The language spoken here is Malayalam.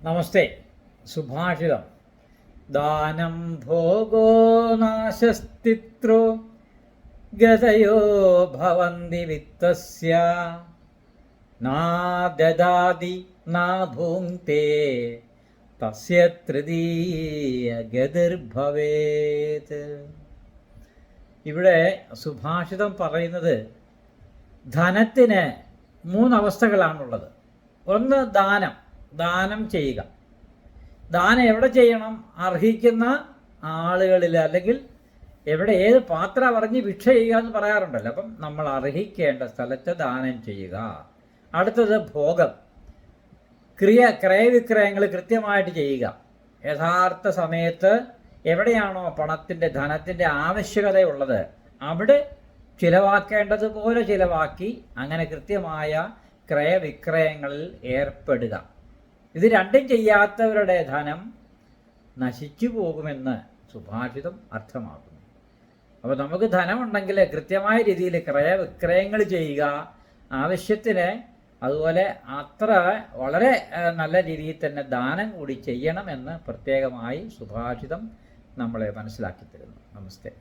നമസ്തേ. സുഭാഷിതം. ദാനം ഭോഗോ നാശസ്തിത്രോ ഗതയോ ഭവന്തി വിത്തസ്യ നാ ദദാതി നാ ഭുങ്ക്തേ തസ്യ തൃതീയ ഗതിർഭവേത്. ഇവിടെ സുഭാഷിതം പറയുന്നത് ധനത്തിന് മൂന്നവസ്ഥകളാണുള്ളത്. ഒന്ന് ദാനം ചെയ്യുക. ദാനം എവിടെ ചെയ്യണം? അർഹിക്കുന്ന ആളുകളിൽ, അല്ലെങ്കിൽ എവിടെ ഏത് പാത്രം അറിഞ്ഞ് ഭിക്ഷ ചെയ്യുക എന്ന് പറയാറുണ്ടല്ലോ. അപ്പം നമ്മൾ അർഹിക്കേണ്ട സ്ഥലത്ത് ദാനം ചെയ്യുക. അടുത്തത് ഭോഗം. ക്രയവിക്രയങ്ങൾ കൃത്യമായിട്ട് ചെയ്യുക. യഥാർത്ഥ സമയത്ത് എവിടെയാണോ ധനത്തിൻ്റെ ആവശ്യകതയുള്ളത് അവിടെ ചിലവാക്കേണ്ടതുപോലെ ചിലവാക്കി അങ്ങനെ കൃത്യമായ ക്രയവിക്രയങ്ങളിൽ ഏർപ്പെടുക. ഇത് രണ്ടും ചെയ്യാത്തവരുടെ ധനം നശിച്ചു പോകുമെന്ന് സുഭാഷിതം അർത്ഥമാക്കുന്നു. അപ്പോൾ നമുക്ക് ധനമുണ്ടെങ്കിൽ കൃത്യമായ രീതിയിൽ ക്രയവിക്രയങ്ങൾ ചെയ്യുക, ആവശ്യത്തിന്, അതുപോലെ വളരെ നല്ല രീതിയിൽ തന്നെ ദാനം കൂടി ചെയ്യണമെന്ന് പ്രത്യേകമായി സുഭാഷിതം നമ്മളെ മനസ്സിലാക്കി തരുന്നു. നമസ്തേ.